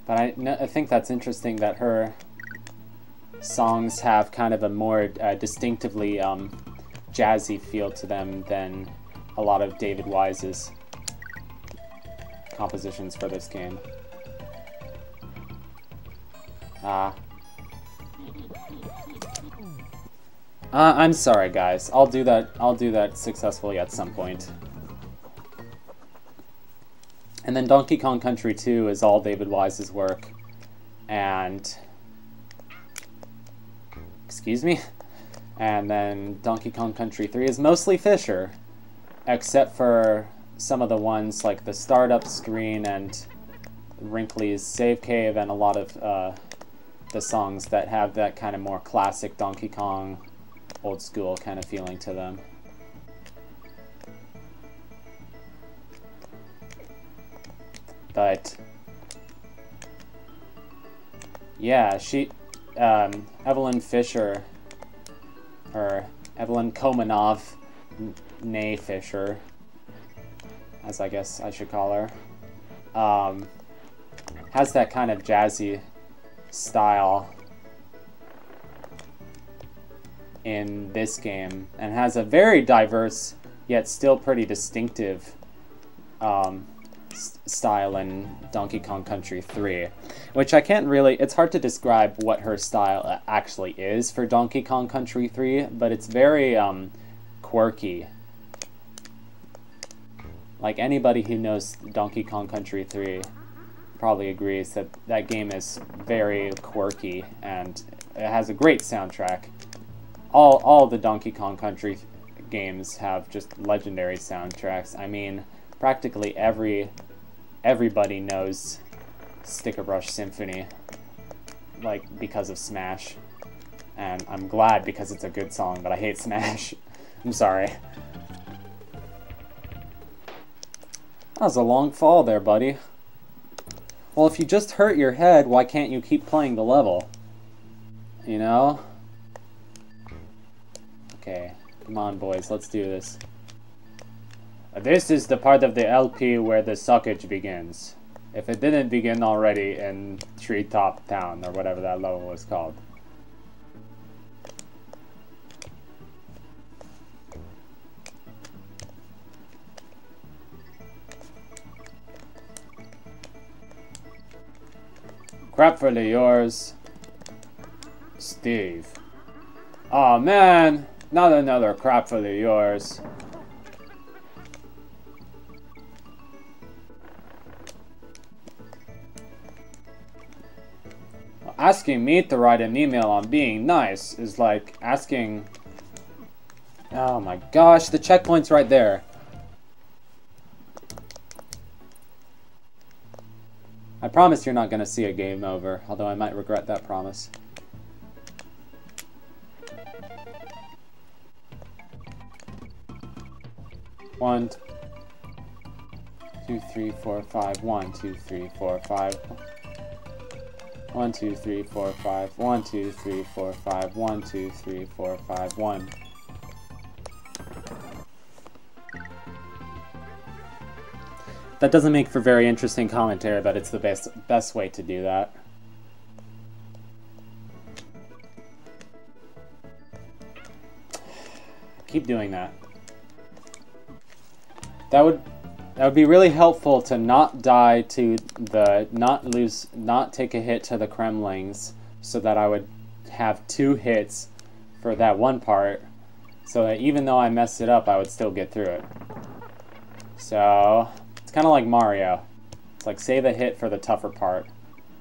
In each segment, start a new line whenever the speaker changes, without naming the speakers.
But I think that's interesting that her songs have kind of a more distinctively jazzy feel to them than a lot of David Wise's compositions for this game. I'm sorry, guys. I'll do that successfully at some point. And then Donkey Kong Country 2 is all David Wise's work. And... excuse me? And then Donkey Kong Country 3 is mostly Fisher. Except for some of the ones like the startup screen and Wrinkly's Save Cave and a lot of the songs that have that kind of more classic Donkey Kong, old school kind of feeling to them. But yeah, Evelyn Fisher, or Evelyn Komanov, nay Fisher, as I guess I should call her, has that kind of jazzy style in this game, and has a very diverse yet still pretty distinctive style in Donkey Kong Country 3, which I can't really, it's hard to describe what her style actually is for Donkey Kong Country 3, but it's very quirky. Like, anybody who knows Donkey Kong Country 3 probably agrees that that game is very quirky, and it has a great soundtrack. All the Donkey Kong Country games have just legendary soundtracks. I mean, practically everybody knows Sticker Brush Symphony, like, because of Smash. And I'm glad because it's a good song, but I hate Smash. I'm sorry. That was a long fall there, buddy. Well, if you just hurt your head, why can't you keep playing the level? You know? Okay, come on, boys, let's do this. This is the part of the LP where the suckage begins. If it didn't begin already in Treetop Town, or whatever that level was called. Crapfully yours, Steve. Aw, man, not another crapfully yours. Asking me to write an email on being nice is like asking... Oh my gosh, the checkpoint's right there. I promise you're not going to see a game over, although I might regret that promise. One, 2, 3, 4, 5. 1, 2, 3, 4, 5. 1, 2, 3, 4, 5. 1, 2, 3, 4, 5. 1, 2, 3, 4, 5. 1. That doesn't make for very interesting commentary, but it's the best way to do that. Keep doing that. That would be really helpful to not die to the not take a hit to the Kremlings, so that I would have 2 hits for that one part, so that even though I messed it up, I would still get through it. So it's kind of like Mario. It's like save a hit for the tougher part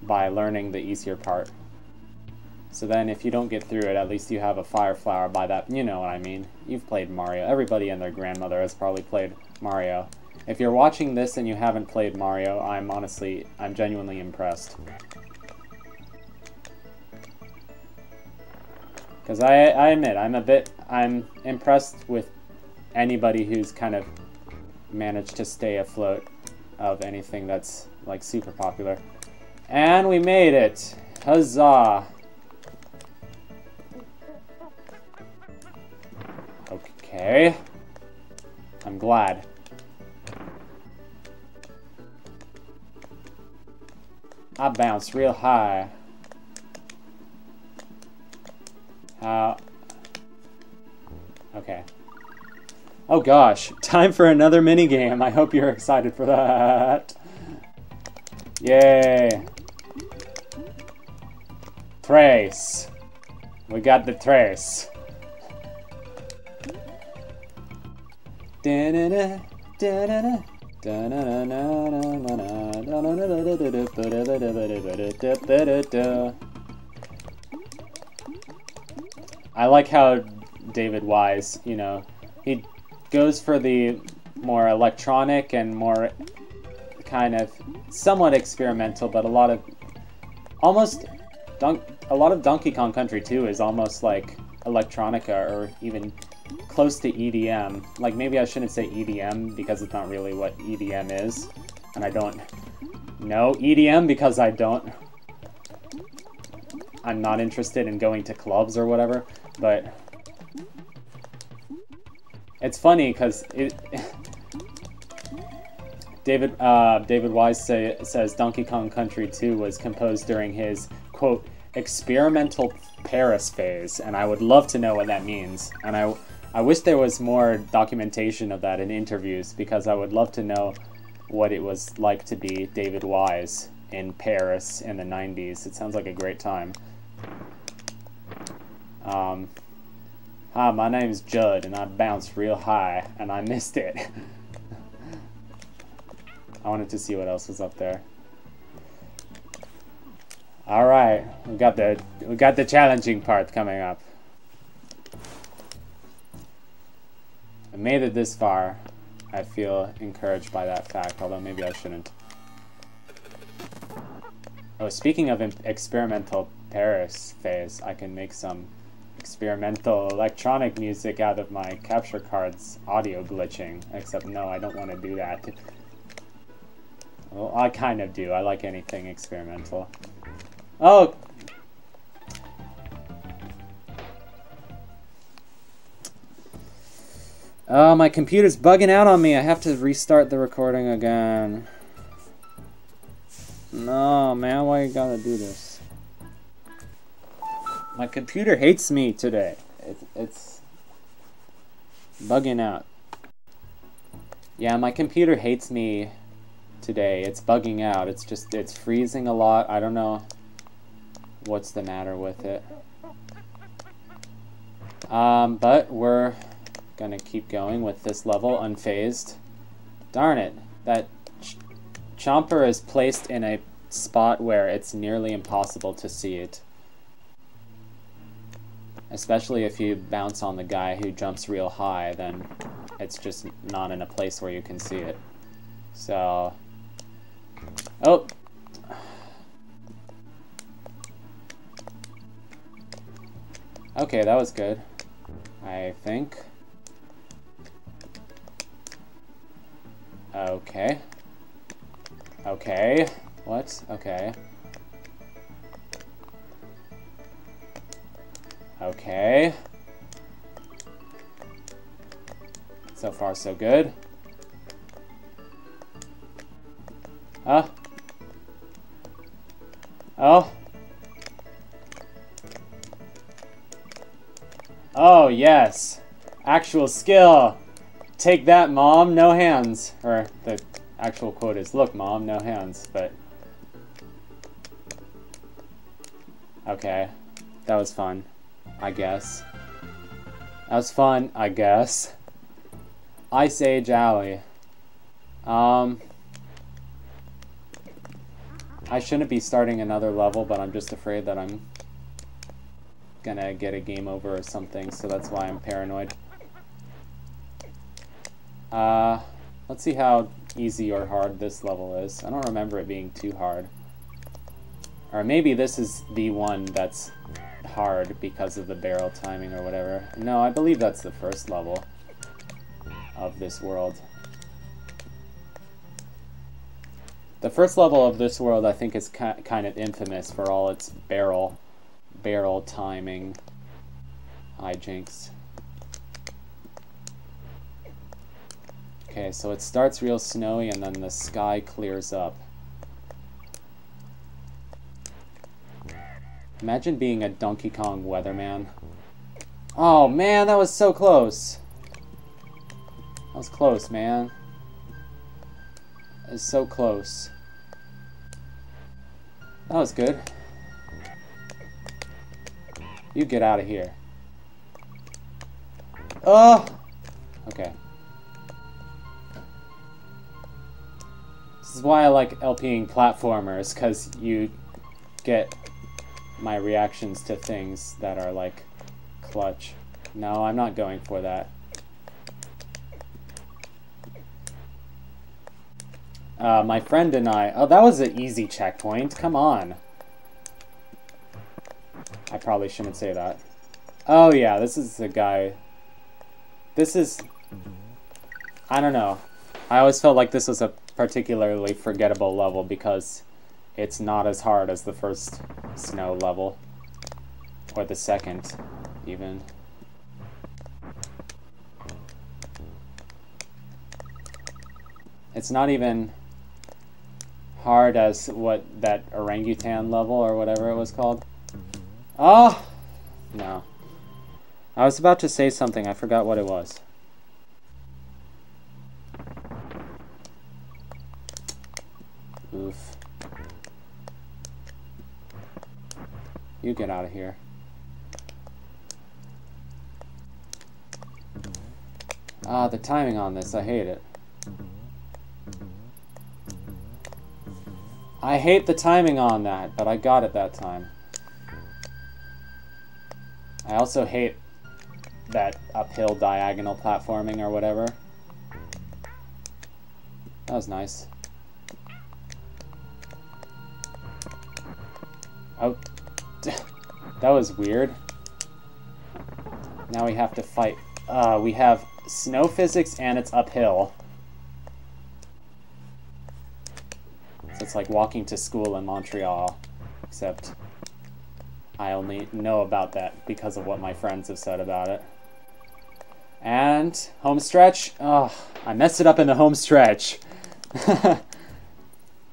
by learning the easier part. So then if you don't get through it, at least you have a fire flower by that. You know what I mean. You've played Mario. Everybody and their grandmother has probably played Mario. If you're watching this and you haven't played Mario, I'm genuinely impressed. Because I admit, I'm impressed with anybody who's kind of managed to stay afloat of anything that's like super popular. And we made it! Huzzah! Okay. I'm glad. I bounce real high. How? Okay. Oh gosh, time for another minigame. I hope you're excited for that. Yay. Trace. We got the trace. Da-da-da, da-da-da, da-da-da-da-da-da-da-da-da-da-da-da-da-da-da-da-da-da. I like how David Wise, you know, he goes for the more electronic and more kind of somewhat experimental, but a lot of Donkey Kong Country 2 is almost like electronica or even close to EDM. Like, maybe I shouldn't say EDM because it's not really what EDM is, and I don't know EDM because I'm not interested in going to clubs or whatever, but it's funny because David Wise says Donkey Kong Country 2 was composed during his, quote, experimental Paris phase, and I would love to know what that means. And I wish there was more documentation of that in interviews, because I would love to know what it was like to be David Wise in Paris in the 90s. It sounds like a great time. Hi, my name's Judd, and I bounced real high, and I missed it. I wanted to see what else was up there. All right, we got the challenging part coming up. I made it this far. I feel encouraged by that fact, although maybe I shouldn't. Oh, speaking of experimental Paris phase, I can make some experimental electronic music out of my capture card's audio glitching. Except no, I don't want to do that. Well, I kind of do. I like anything experimental. Oh! Oh, my computer's bugging out on me. I have to restart the recording again. No, man, why you gotta do this? My computer hates me today. It's bugging out. Yeah, my computer hates me today. It's bugging out. It's freezing a lot. I don't know what's the matter with it. But we're gonna keep going with this level unfazed. Darn it. That Chomper is placed in a spot where it's nearly impossible to see it. Especially if you bounce on the guy who jumps real high, then it's just not in a place where you can see it. So... Oh! Okay, that was good. I think. Okay. Okay. What? Okay. Okay. So far, so good. Huh? Oh. Oh, yes. Actual skill. Take that, Mom. No hands. Or the actual quote is, look, Mom, no hands. But... okay. That was fun, I guess. That was fun, I guess. Ice Age Alley. I shouldn't be starting another level, but I'm just afraid that I'm gonna get a game over or something, so that's why I'm paranoid. Let's see how easy or hard this level is. I don't remember it being too hard. Or maybe this is the one that's hard because of the barrel timing or whatever. No, I believe that's the first level of this world. The first level of this world, I think, is kind of infamous for all its barrel timing hijinks. Okay, so it starts real snowy and then the sky clears up. Imagine being a Donkey Kong weatherman. Oh man, that was so close. That was close, man. That was so close. That was good. You get out of here. Oh! Okay. This is why I like LPing platformers, because you get my reactions to things that are like clutch. No, I'm not going for that. My friend and I... Oh, that was an easy checkpoint. Come on. I probably shouldn't say that. Oh, yeah, this is the guy... This is... I don't know. I always felt like this was a particularly forgettable level because it's not as hard as the first snow level. Or the second, even. It's not even hard as what that orangutan level or whatever it was called. Oh! No. I was about to say something, I forgot what it was. Oof. You get out of here. Ah, the timing on this, I hate it. I hate the timing on that, but I got it that time. I also hate that uphill diagonal platforming or whatever. That was nice. Oh, that was weird. Now we have to fight. We have snow physics and it's uphill. So it's like walking to school in Montreal, except I only know about that because of what my friends have said about it. And home stretch. Oh, I messed it up in the home stretch.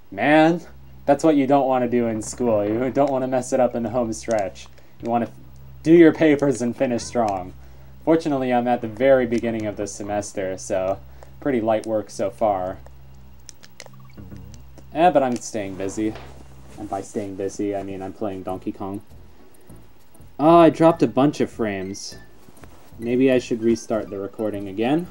Man, that's what you don't want to do in school. You don't want to mess it up in the home stretch. You want to do your papers and finish strong. Fortunately, I'm at the very beginning of the semester, so pretty light work so far. But I'm staying busy. And by staying busy, I mean I'm playing Donkey Kong. Oh, I dropped a bunch of frames. Maybe I should restart the recording again.